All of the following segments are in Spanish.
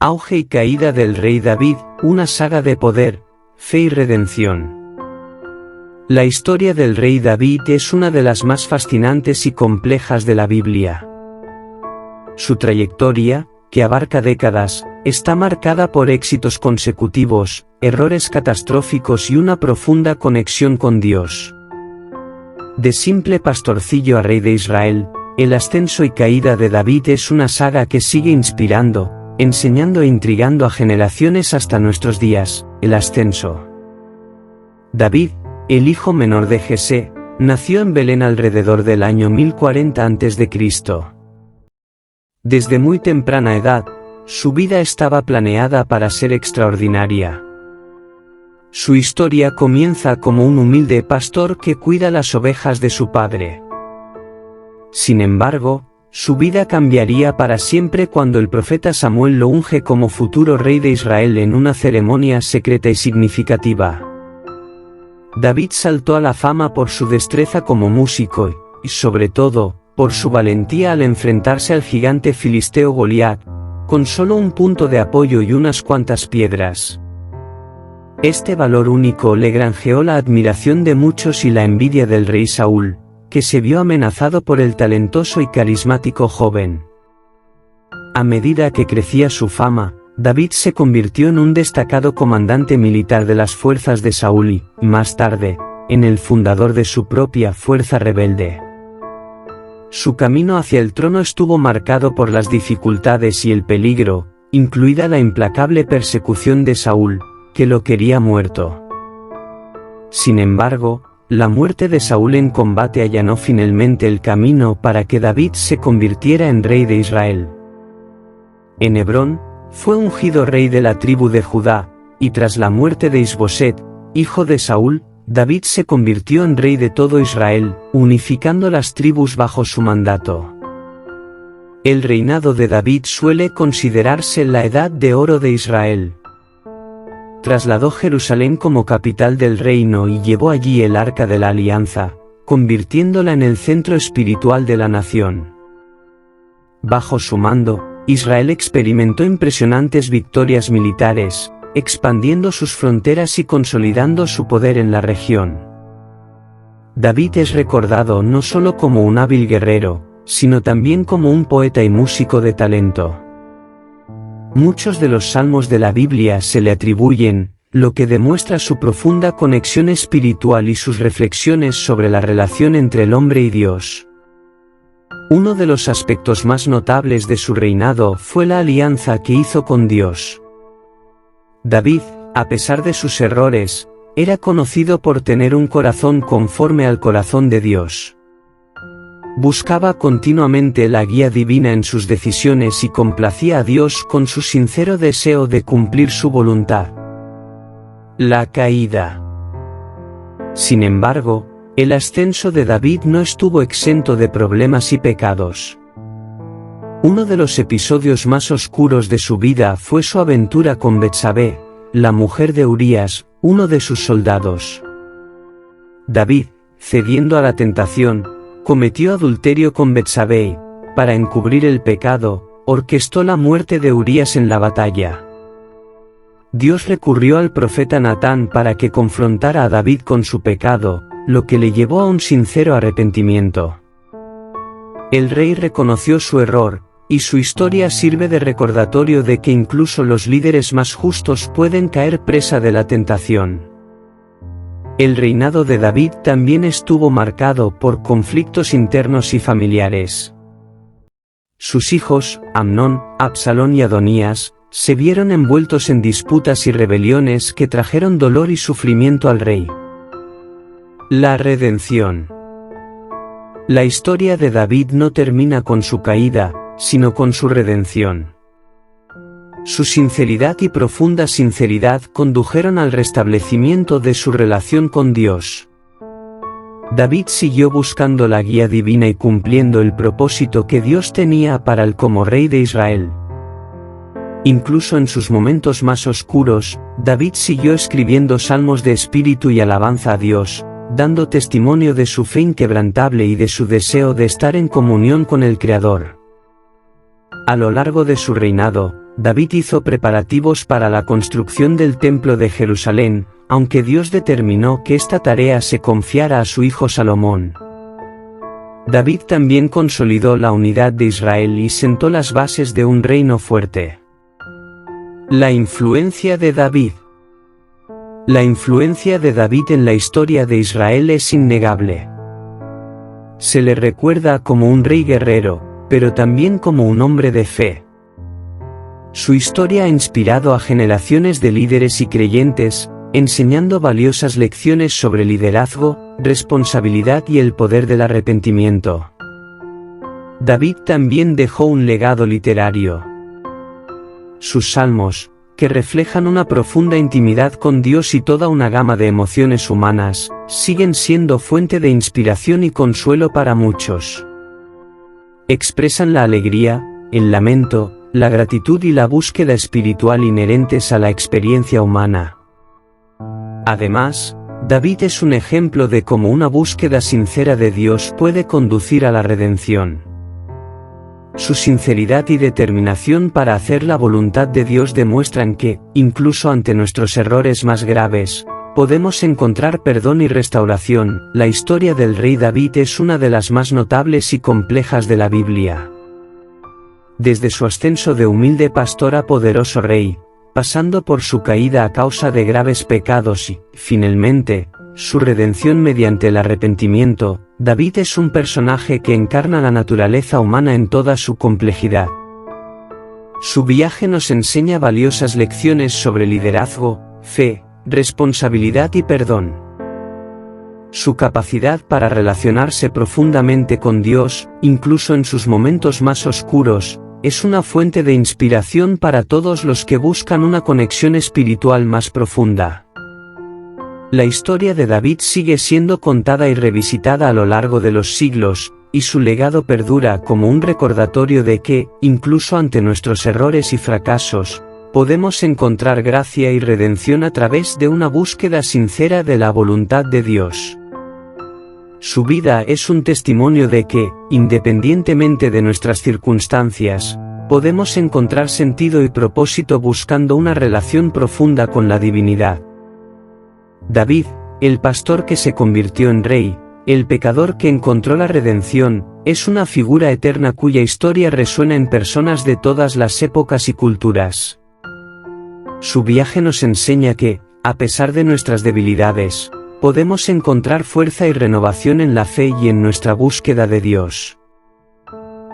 Auge y caída del rey David, una saga de poder, fe y redención. La historia del rey David es una de las más fascinantes y complejas de la Biblia. Su trayectoria, que abarca décadas, está marcada por éxitos consecutivos, errores catastróficos y una profunda conexión con Dios. De simple pastorcillo a rey de Israel, el ascenso y caída de David es una saga que sigue inspirando, enseñando e intrigando a generaciones hasta nuestros días. El ascenso. David, el hijo menor de Jesé, nació en Belén alrededor del año 1040 a.C. Desde muy temprana edad, su vida estaba planeada para ser extraordinaria. Su historia comienza como un humilde pastor que cuida las ovejas de su padre. Sin embargo, su vida cambiaría para siempre cuando el profeta Samuel lo unge como futuro rey de Israel en una ceremonia secreta y significativa. David saltó a la fama por su destreza como músico y, sobre todo, por su valentía al enfrentarse al gigante filisteo Goliat, con solo un punto de apoyo y unas cuantas piedras. Este valor único le granjeó la admiración de muchos y la envidia del rey Saúl, que se vio amenazado por el talentoso y carismático joven. A medida que crecía su fama, David se convirtió en un destacado comandante militar de las fuerzas de Saúl y, más tarde, en el fundador de su propia fuerza rebelde. Su camino hacia el trono estuvo marcado por las dificultades y el peligro, incluida la implacable persecución de Saúl, que lo quería muerto. Sin embargo, la muerte de Saúl en combate allanó finalmente el camino para que David se convirtiera en rey de Israel. En Hebrón, fue ungido rey de la tribu de Judá, y tras la muerte de Isboset, hijo de Saúl, David se convirtió en rey de todo Israel, unificando las tribus bajo su mandato. El reinado de David suele considerarse la edad de oro de Israel. Trasladó Jerusalén como capital del reino y llevó allí el Arca de la Alianza, convirtiéndola en el centro espiritual de la nación. Bajo su mando, Israel experimentó impresionantes victorias militares, expandiendo sus fronteras y consolidando su poder en la región. David es recordado no solo como un hábil guerrero, sino también como un poeta y músico de talento. Muchos de los salmos de la Biblia se le atribuyen, lo que demuestra su profunda conexión espiritual y sus reflexiones sobre la relación entre el hombre y Dios. Uno de los aspectos más notables de su reinado fue la alianza que hizo con Dios. David, a pesar de sus errores, era conocido por tener un corazón conforme al corazón de Dios. Buscaba continuamente la guía divina en sus decisiones y complacía a Dios con su sincero deseo de cumplir su voluntad. La caída. Sin embargo, el ascenso de David no estuvo exento de problemas y pecados. Uno de los episodios más oscuros de su vida fue su aventura con Betsabé, la mujer de Urías, uno de sus soldados. David, cediendo a la tentación, cometió adulterio con Betsabé y, para encubrir el pecado, orquestó la muerte de Urías en la batalla. Dios recurrió al profeta Natán para que confrontara a David con su pecado, lo que le llevó a un sincero arrepentimiento. El rey reconoció su error, y su historia sirve de recordatorio de que incluso los líderes más justos pueden caer presa de la tentación. El reinado de David también estuvo marcado por conflictos internos y familiares. Sus hijos, Amnón, Absalón y Adonías, se vieron envueltos en disputas y rebeliones que trajeron dolor y sufrimiento al rey. La redención. La historia de David no termina con su caída, sino con su redención. Su sinceridad y profunda sinceridad condujeron al restablecimiento de su relación con Dios. David siguió buscando la guía divina y cumpliendo el propósito que Dios tenía para él como rey de Israel. Incluso en sus momentos más oscuros, David siguió escribiendo salmos de espíritu y alabanza a Dios, dando testimonio de su fe inquebrantable y de su deseo de estar en comunión con el Creador. A lo largo de su reinado, David hizo preparativos para la construcción del Templo de Jerusalén, aunque Dios determinó que esta tarea se confiara a su hijo Salomón. David también consolidó la unidad de Israel y sentó las bases de un reino fuerte. La influencia de David. La influencia de David en la historia de Israel es innegable. Se le recuerda como un rey guerrero, pero también como un hombre de fe. Su historia ha inspirado a generaciones de líderes y creyentes, enseñando valiosas lecciones sobre liderazgo, responsabilidad y el poder del arrepentimiento. David también dejó un legado literario. Sus salmos, que reflejan una profunda intimidad con Dios y toda una gama de emociones humanas, siguen siendo fuente de inspiración y consuelo para muchos. Expresan la alegría, el lamento, la gratitud y la búsqueda espiritual inherentes a la experiencia humana. Además, David es un ejemplo de cómo una búsqueda sincera de Dios puede conducir a la redención. Su sinceridad y determinación para hacer la voluntad de Dios demuestran que, incluso ante nuestros errores más graves, podemos encontrar perdón y restauración. La historia del rey David es una de las más notables y complejas de la Biblia. Desde su ascenso de humilde pastor a poderoso rey, pasando por su caída a causa de graves pecados y, finalmente, su redención mediante el arrepentimiento, David es un personaje que encarna la naturaleza humana en toda su complejidad. Su viaje nos enseña valiosas lecciones sobre liderazgo, fe, responsabilidad y perdón. Su capacidad para relacionarse profundamente con Dios, incluso en sus momentos más oscuros, es una fuente de inspiración para todos los que buscan una conexión espiritual más profunda. La historia de David sigue siendo contada y revisitada a lo largo de los siglos, y su legado perdura como un recordatorio de que, incluso ante nuestros errores y fracasos, podemos encontrar gracia y redención a través de una búsqueda sincera de la voluntad de Dios. Su vida es un testimonio de que, independientemente de nuestras circunstancias, podemos encontrar sentido y propósito buscando una relación profunda con la divinidad. David, el pastor que se convirtió en rey, el pecador que encontró la redención, es una figura eterna cuya historia resuena en personas de todas las épocas y culturas. Su viaje nos enseña que, a pesar de nuestras debilidades, podemos encontrar fuerza y renovación en la fe y en nuestra búsqueda de Dios.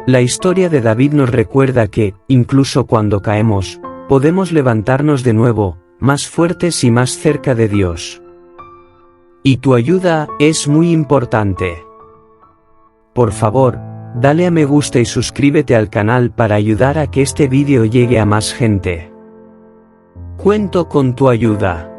La historia de David nos recuerda que, incluso cuando caemos, podemos levantarnos de nuevo, más fuertes y más cerca de Dios. Y tu ayuda es muy importante. Por favor, dale a me gusta y suscríbete al canal para ayudar a que este vídeo llegue a más gente. Cuento con tu ayuda.